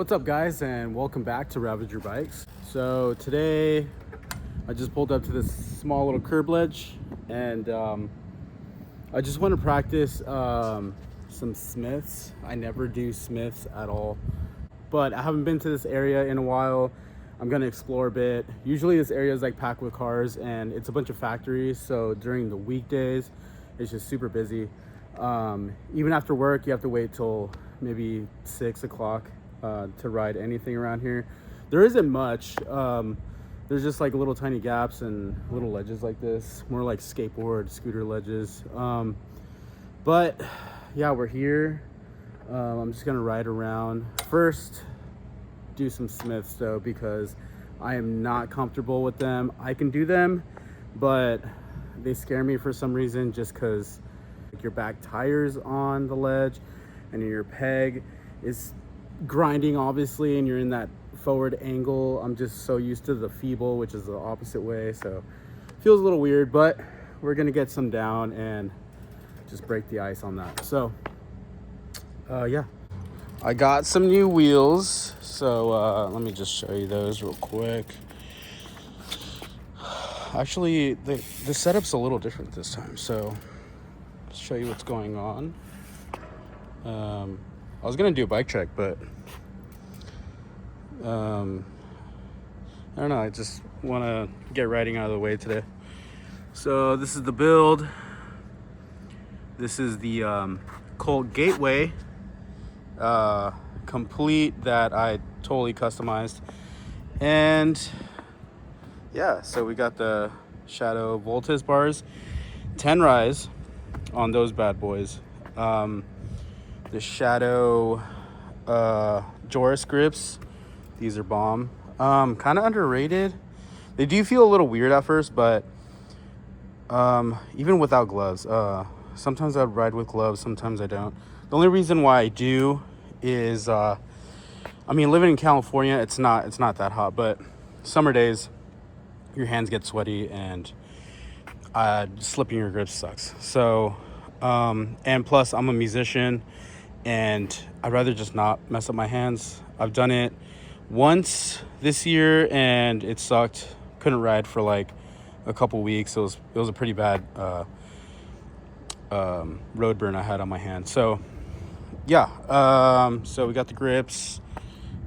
What's up, guys, and welcome back to Ravager Bikes. So today I just pulled up to this small little curb ledge, and I just want to practice some Smiths. I never do Smiths at all, but I haven't been to this area in a while. I'm gonna explore a bit. Usually this area is like packed with cars and it's a bunch of factories, so during the weekdays it's just super busy. Even after work you have to wait till maybe 6 o'clock to ride anything around here. There isn't much. There's just like little tiny gaps and little ledges like this, more like skateboard, scooter ledges. But yeah, we're here. I'm just gonna ride around. First, do some Smiths though, because I am not comfortable with them. I can do them, but they scare me for some reason, just because like your back tires on the ledge and your peg is grinding obviously, and you're in that forward angle. I'm just so used to the feeble, which is the opposite way, so it feels a little weird, but we're gonna get some down and just break the ice on that. So yeah, I got some new wheels, so let me just show you those real quick. Actually, the setup's a little different this time, so let's show you what's going on. I was gonna do a bike check, but I don't know, I just want to get riding out of the way today. So this is the build. This is the Colt Gateway complete that I totally customized. And yeah, so we got the Shadow Voltes bars, 10 rise on those bad boys. The Shadow Joris grips, these are bomb. Kind of underrated. They do feel a little weird at first, but even without gloves, sometimes I ride with gloves, sometimes I don't. The only reason why I do is I mean, living in California, it's not that hot, but summer days your hands get sweaty and slipping your grips sucks. So and plus I'm a musician and I'd rather just not mess up my hands. I've done it once this year and it sucked. Couldn't ride for like a couple weeks. It was a pretty bad road burn I had on my hand. So yeah, so we got the grips.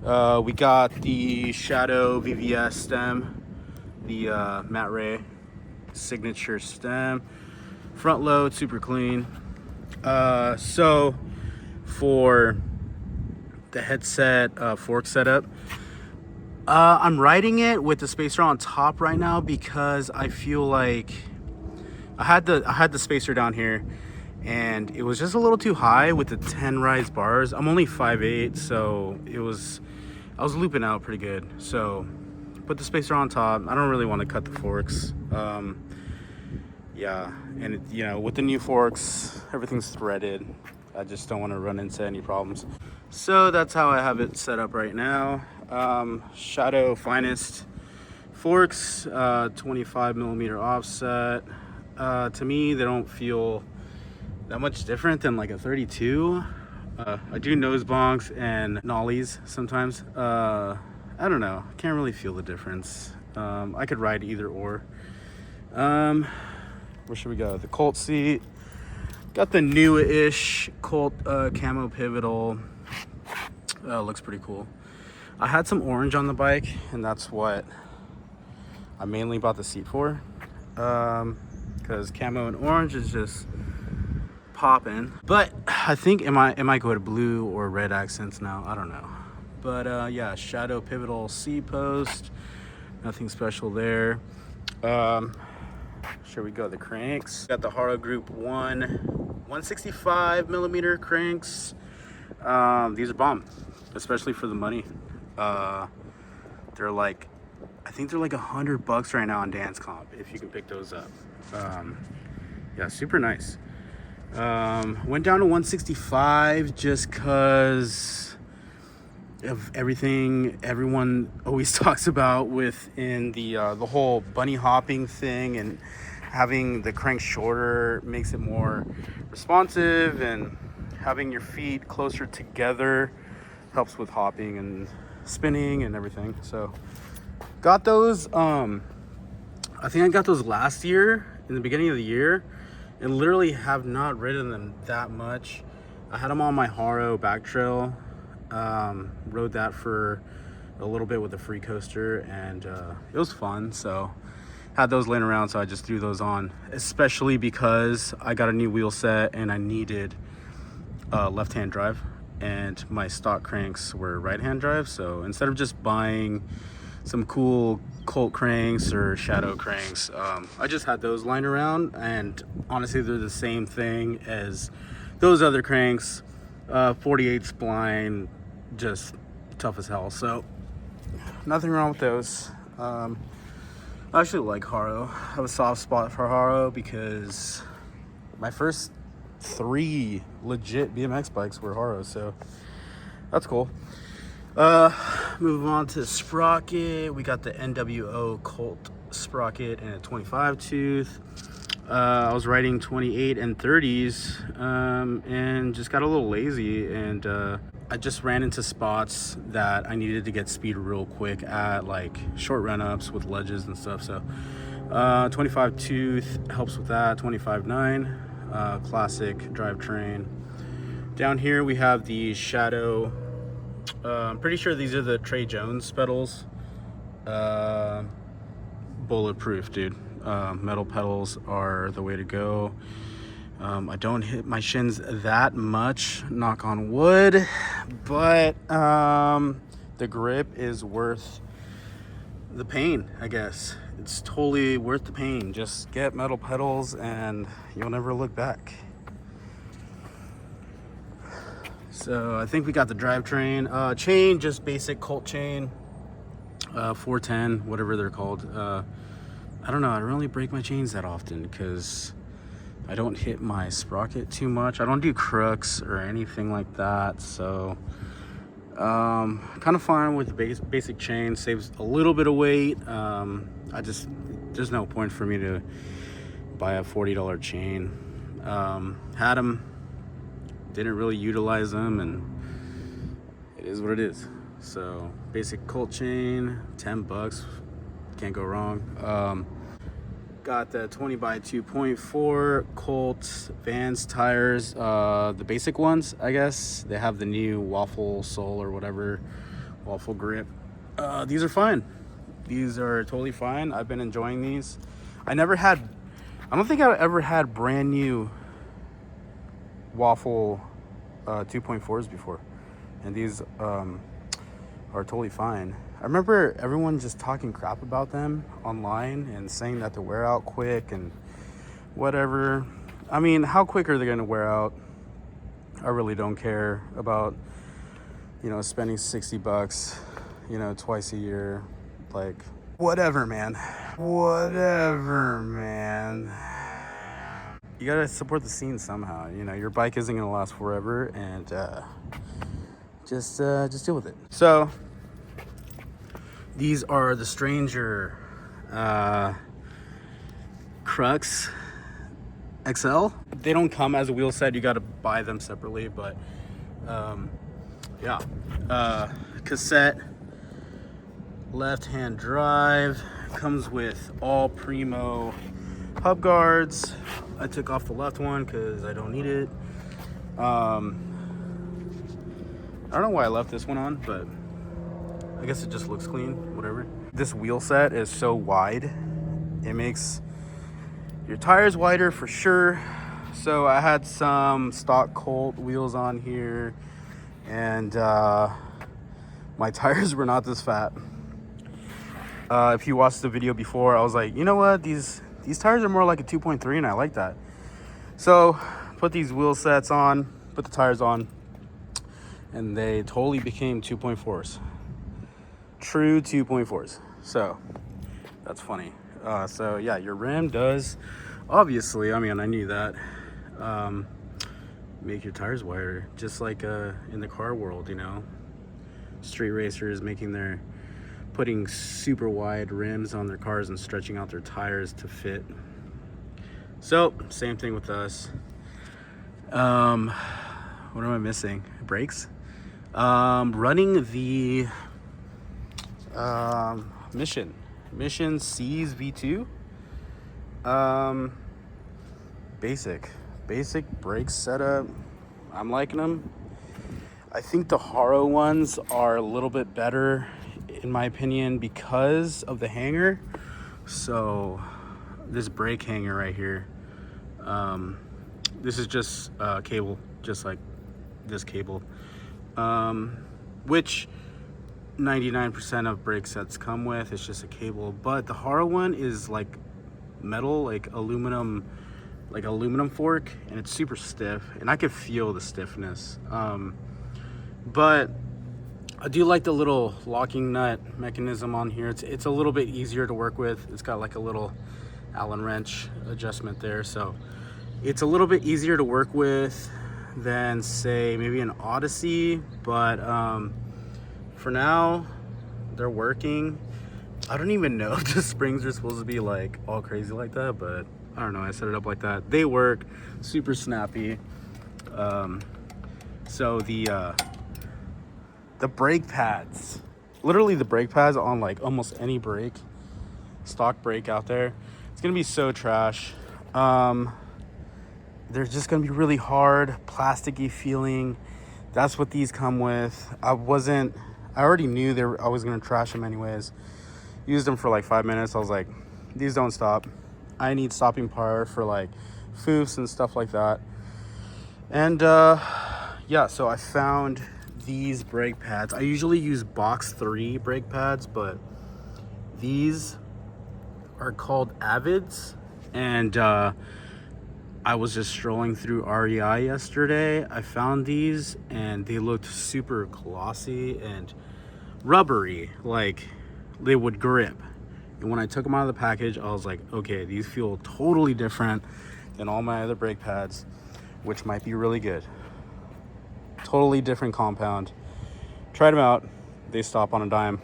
We got the Shadow VVS stem, the Matt Ray signature stem. Front load, super clean. So for the headset fork setup, I'm riding it with the spacer on top right now because I feel like I had the spacer down here and it was just a little too high with the 10 rise bars. I'm only 5'8", so I was looping out pretty good. So put the spacer on top. I don't really want to cut the forks. Yeah, and you know, with the new forks, everything's threaded. I just don't want to run into any problems. So that's how I have it set up right now. Shadow Finest forks, 25 millimeter offset. To me, they don't feel that much different than like a 32. I do nose bonks and nollies sometimes. I don't know, I can't really feel the difference. I could ride either or. Where should we go? The Colt seat. Got the new-ish Colt camo pivotal. Looks pretty cool. I had some orange on the bike, and that's what I mainly bought the seat for. Because camo and orange is just popping. But I think it might go to blue or red accents now. I don't know. But yeah, Shadow pivotal seat post. Nothing special there. Here we go, the cranks. Got the Haro Group 165 millimeter cranks. These are bomb, especially for the money. They're like, I think they're like $100 right now on Dance Comp if you can pick those up. Yeah, super nice. Went down to 165 just cause of everything everyone always talks about within the whole bunny hopping thing, and having the crank shorter makes it more responsive, and having your feet closer together helps with hopping and spinning and everything. So got those. I think I got those last year in the beginning of the year, and literally have not ridden them that much. I had them on my Haro back trail. Rode that for a little bit with the free coaster, and it was fun. So had those laying around, so I just threw those on, especially because I got a new wheel set and I needed left-hand drive, and my stock cranks were right-hand drive. So instead of just buying some cool Colt cranks or Shadow cranks, I just had those lying around, and honestly they're the same thing as those other cranks. 48 spline, just tough as hell. So nothing wrong with those. I actually like Haro. I have a soft spot for Haro because my first 3 legit BMX bikes were Haro, so that's cool. Moving on to sprocket, we got the NWO Colt sprocket and a 25 tooth. I was riding 28 and 30s, and just got a little lazy, and I just ran into spots that I needed to get speed real quick at, like short run-ups with ledges and stuff. So 25 tooth helps with that. 25.9 classic drivetrain. Down here we have the Shadow. I'm pretty sure these are the Trey Jones pedals. Bulletproof, dude. Metal pedals are the way to go. I don't hit my shins that much, knock on wood, but the grip is worth the pain, I guess. It's totally worth the pain. Just get metal pedals and you'll never look back. So I think we got the drivetrain. Chain, just basic Colt chain, 410, whatever they're called. I don't know, I don't really break my chains that often because I don't hit my sprocket too much. I don't do crooks or anything like that. So kind of fine with the basic chain. Saves a little bit of weight. There's no point for me to buy a $40 chain. Had them, didn't really utilize them, and it is what it is. So basic Colt chain, $10, can't go wrong. Got the 20 by 2.4 Colt Vans tires, the basic ones, I guess. They have the new waffle sole or whatever, waffle grip. These are fine. These are totally fine. I've been enjoying these. I don't think I ever had brand new waffle 2.4s before, and these are totally fine. I remember everyone just talking crap about them online and saying that they wear out quick and whatever. I mean, how quick are they going to wear out? I really don't care about, spending $60, twice a year. Like, whatever, man. Whatever, man. You gotta support the scene somehow. Your bike isn't gonna last forever, and just deal with it. So these are the Stranger Crux XL. They don't come as a wheel set. You got to buy them separately, but yeah. Cassette, left-hand drive, comes with all Primo hub guards. I took off the left one because I don't need it. I don't know why I left this one on, but I guess it just looks clean, whatever. This wheel set is so wide, it makes your tires wider for sure. So I had some stock Colt wheels on here, and my tires were not this fat. If you watched the video before, I was like, you know what, these tires are more like a 2.3, and I like that. So put these wheel sets on, put the tires on, and they totally became 2.4s. True 2.4s. So that's funny. So yeah, your rim does, obviously, I mean, I knew that, make your tires wider, just like in the car world, street racers putting super wide rims on their cars and stretching out their tires to fit. So same thing with us. What am I missing? Brakes. Running the Mission C's V2. Basic brake setup. I'm liking them. I think the Haro ones are a little bit better in my opinion because of the hanger. So this brake hanger right here, this is just cable, just like this cable, which 99% of brake sets come with. It's just a cable, but the Haro one is like metal, like aluminum fork, and it's super stiff, and I could feel the stiffness. But I do like the little locking nut mechanism on here. It's a little bit easier to work with. It's got like a little Allen wrench adjustment there, so it's a little bit easier to work with than say maybe an Odyssey. But for now, they're working. I don't even know if the springs are supposed to be like all crazy like that, but I don't know. I set it up like that. They work, super snappy. So the brake pads, literally the brake pads on like almost any brake, stock brake out there, it's gonna be so trash. They're just gonna be really hard, plasticky feeling. That's what these come with. I already knew I was gonna trash them anyways. Used them for like 5 minutes. I was like, these don't stop. I need stopping power for like foofs and stuff like that. And yeah, so I found these brake pads. I usually use Box 3 brake pads, but these are called Avids. And I was just strolling through REI yesterday. I found these and they looked super glossy and rubbery, like they would grip. And when I took them out of the package, I was like, okay, these feel totally different than all my other brake pads, which might be really good. Totally different compound. Tried them out. They stop on a dime.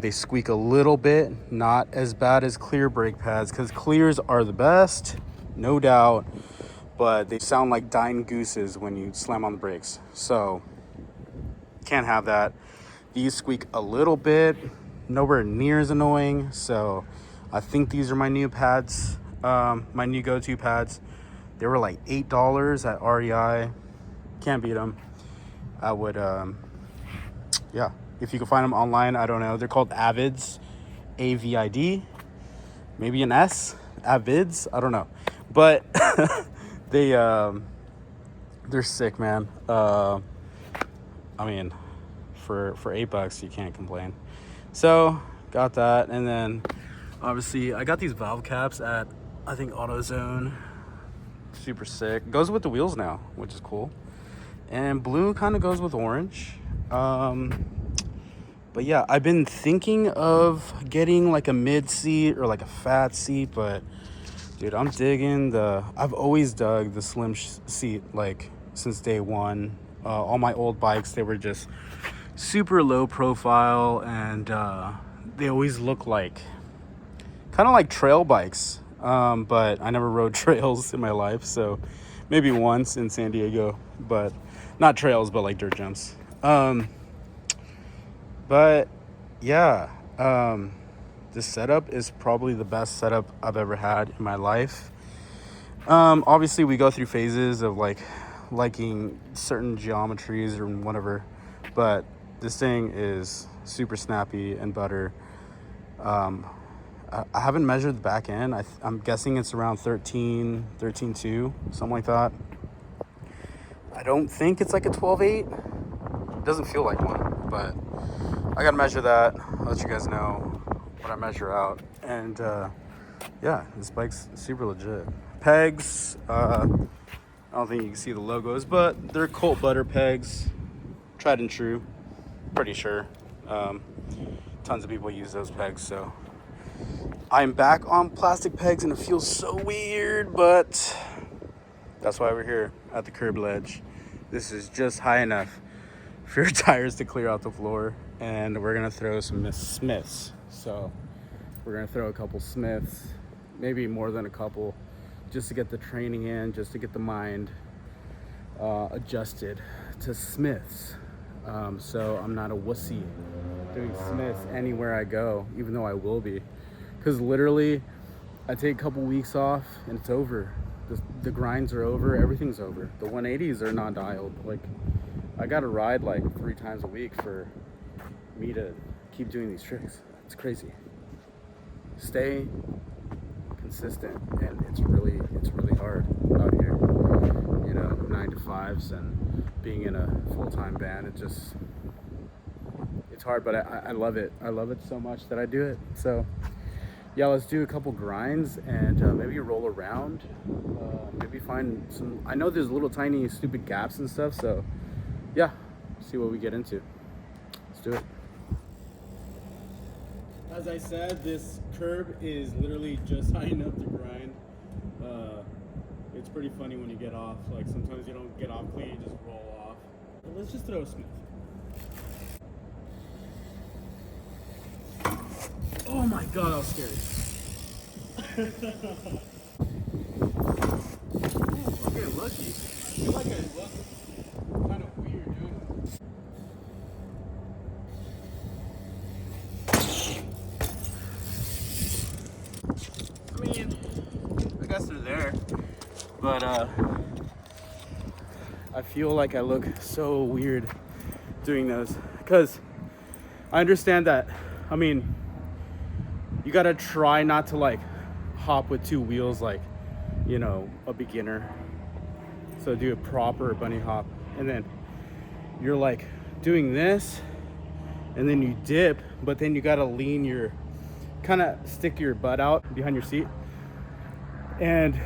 They squeak a little bit, not as bad as clear brake pads, because clears are the best, no doubt, but they sound like dying gooses when you slam on the brakes. So can't have that. These squeak a little bit, nowhere near as annoying. So I think these are my new pads, my new go-to pads. They were like $8 at REI. Can't beat them. I would, yeah, if you can find them online, I don't know. They're called Avids, A-V-I-D, maybe an S, Avids, I don't know. But they're sick, man. I mean, for $8, you can't complain. So got that, and then obviously I got these valve caps at, I think, AutoZone. Super sick. Goes with the wheels now, which is cool. And blue kind of goes with orange. But yeah, I've been thinking of getting like a mid seat or like a fat seat, but dude, I'm digging I've always dug the slim seat, like since day one. All my old bikes, they were just super low profile, and they always look like kind of like trail bikes. But I never rode trails in my life, so maybe once in San Diego, but not trails, but like dirt jumps. But yeah, this setup is probably the best setup I've ever had in my life. Obviously we go through phases of like liking certain geometries or whatever, but this thing is super snappy and butter. I haven't measured the back end. I'm guessing it's around 13.2, something like that. I don't think it's like a 12.8. It doesn't feel like one, but I gotta measure that. I'll let you guys know what I measure out. And yeah, this bike's super legit. Pegs, I don't think you can see the logos, but they're Colt Butter pegs, tried and true, pretty sure. Tons of people use those pegs, so I'm back on plastic pegs and it feels so weird, but that's why we're here at the curb ledge. This is just high enough for your tires to clear out the floor, and we're gonna throw some Smiths. So we're gonna throw a couple Smiths, maybe more than a couple, just to get the training in, just to get the mind adjusted to Smiths. So I'm not a wussy doing Smiths anywhere I go, even though I will be. Because literally, I take a couple weeks off and it's over. The grinds are over, everything's over. The 180s are not dialed. Like, I gotta ride like 3 times a week for me to keep doing these tricks. It's crazy. Stay consistent, and it's really hard out here. You know, 9 to 5s and being in a full-time band. It's hard, but I love it. I love it so much that I do it. So yeah, let's do a couple grinds and maybe roll around. Maybe find some. I know there's little tiny stupid gaps and stuff. So yeah, see what we get into. Let's do it. As I said, this curb is literally just high enough to grind. It's pretty funny when you get off. Like sometimes you don't get off clean, you just roll off. But let's just throw a Smith. Oh my god, that was scary. Ooh, I'm getting lucky. I feel like I look kind of weird doing that. I mean, I guess they're there, but I feel like I look so weird doing those because I understand that. I mean, you gotta try not to like hop with 2 wheels like, you know, a beginner. So do a proper bunny hop, and then you're like doing this, and then you dip, but then you gotta lean your, kind of stick your butt out behind your seat. And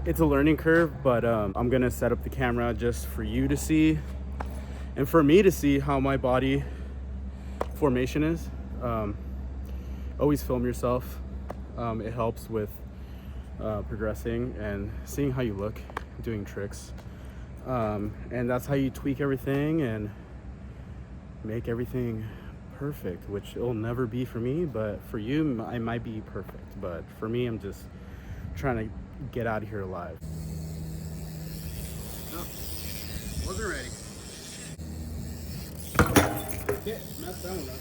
it's a learning curve, but I'm gonna set up the camera just for you to see and for me to see how my body formation is. Always film yourself. It helps with progressing and seeing how you look doing tricks. And that's how you tweak everything and make everything perfect, which it'll never be for me, but for you, I might be perfect. But for me, I'm just trying to get out of here alive. No, wasn't ready. Okay, messed that one up.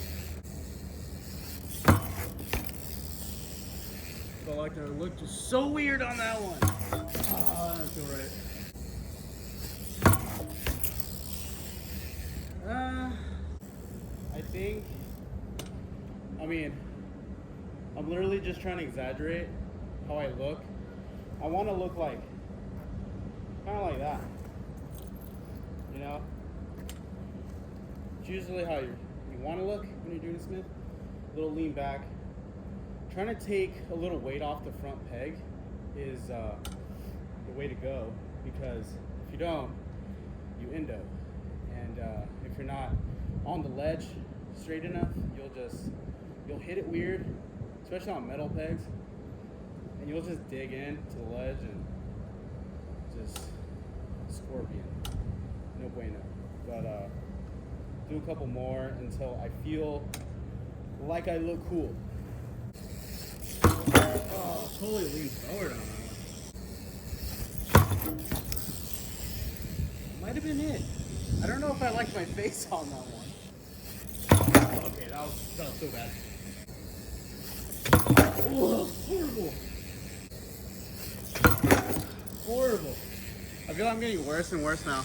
Felt like I looked just so weird on that one. Oh, that doesn't feel right. I think, I mean, I'm literally just trying to exaggerate how I look. I want to look like, kind of like that, you know? It's usually how you want to look when you're doing a Smith. A little lean back. Trying to take a little weight off the front peg is the way to go, because if you don't, you endo. And if you're not on the ledge straight enough, you'll hit it weird, especially on metal pegs, and you'll just dig in to the ledge and just scorpion. No bueno. But do a couple more until I feel like I look cool. Oh, totally leaned forward on that one. Might have been it. I don't know if I liked my face on that one. Okay, that was so bad. Oh, horrible. Horrible. I feel like I'm getting worse and worse now.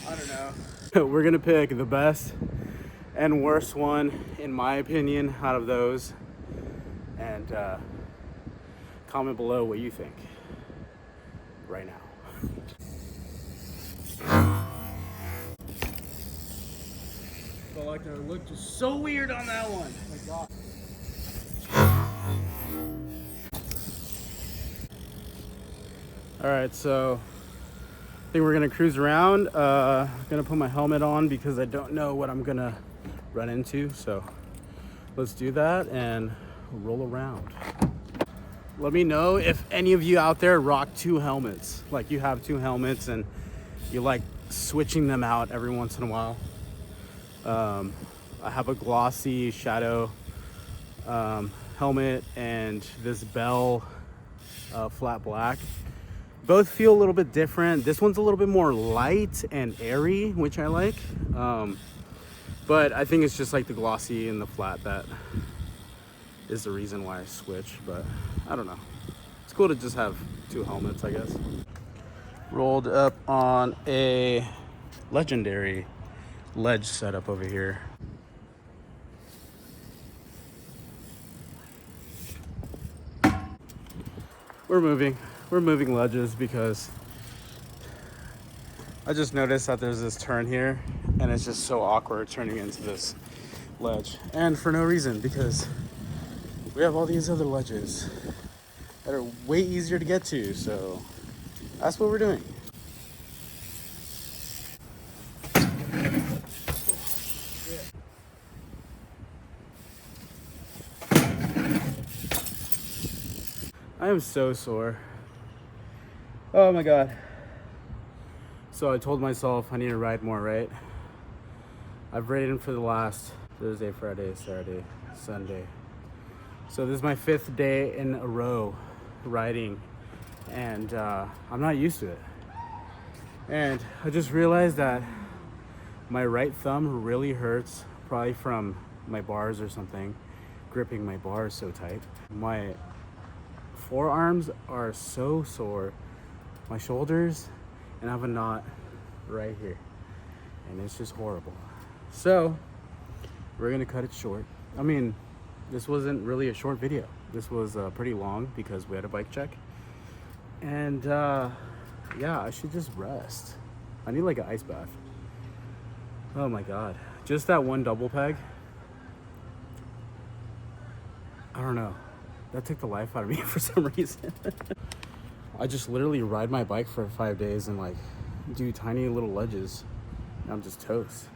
I don't know. We're gonna pick the best and worst one, in my opinion, out of those, and comment below what you think right now. Felt like I looked just so weird on that one. Oh my god. All right, so I think we're gonna cruise around. I'm gonna put my helmet on because I don't know what I'm gonna run into. So let's do that and roll around. Let me know if any of you out there rock 2 helmets. Like you have 2 helmets and you like switching them out every once in a while. I have a glossy Shadow helmet and this Bell flat black. Both feel a little bit different. This one's a little bit more light and airy, which I like. But I think it's just like the glossy and the flat that is the reason why I switch. But I don't know. It's cool to just have two helmets, I guess. Rolled up on a legendary ledge setup over here. We're moving ledges because I just noticed that there's this turn here and it's just so awkward turning into this ledge, and for no reason, because we have all these other ledges that are way easier to get to. So that's what we're doing. I am so sore. Oh my God. So I told myself I need to ride more, right? I've ridden for the last Thursday, Friday, Saturday, Sunday. So this is my 5th day in a row riding, and I'm not used to it. And I just realized that my right thumb really hurts, probably from my bars or something, gripping my bars so tight. My forearms are so sore, my shoulders, and I have a knot right here, and it's just horrible. So we're gonna cut it short. I mean, this wasn't really a short video. This was pretty long because we had a bike check, and yeah, I should just rest. I need like an ice bath. Oh my God, just that one double peg, I don't know, that took the life out of me for some reason. I just literally ride my bike for 5 days and like do tiny little ledges, and I'm just toast.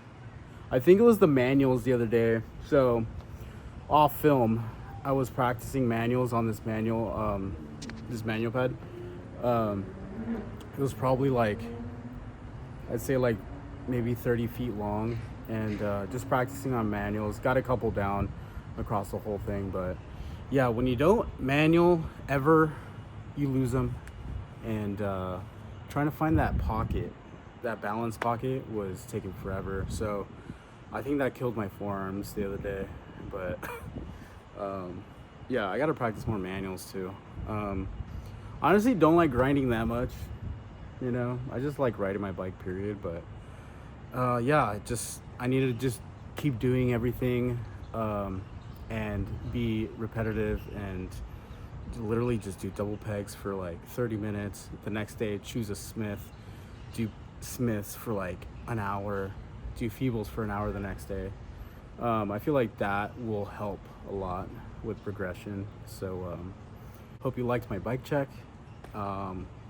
I think it was the manuals the other day. So off film, I was practicing manuals on this manual pad. It was probably like, I'd say like maybe 30 feet long, and just practicing on manuals. Got a couple down across the whole thing, but yeah, when you don't manual ever, you lose them. And trying to find that pocket, that balance pocket, was taking forever. So I think that killed my forearms the other day. But yeah, I gotta practice more manuals too. Honestly, don't like grinding that much, you know. I just like riding my bike, period. But yeah, I need to just keep doing everything and be repetitive, and literally just do double pegs for like 30 minutes. The next day, choose a smith, do smiths for like an hour, do feebles for an hour the next day. I feel like that will help a lot with progression. So hope you liked my bike check.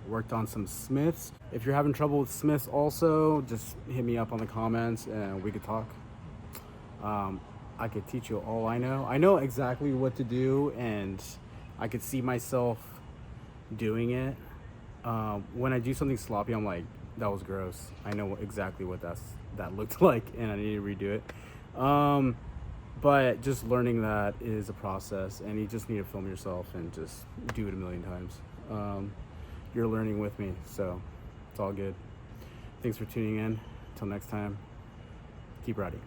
Worked on some smiths. If you're having trouble with smiths also, just hit me up on the comments and we could talk. I could teach you all I know. I know exactly what to do, and I could see myself doing it. When I do something sloppy, I'm like, that was gross. I know exactly what that looked like, and I need to redo it. But just learning that is a process, and you just need to film yourself and just do it a million times. You're learning with me, so it's all good. Thanks for tuning in. Until next time, keep riding.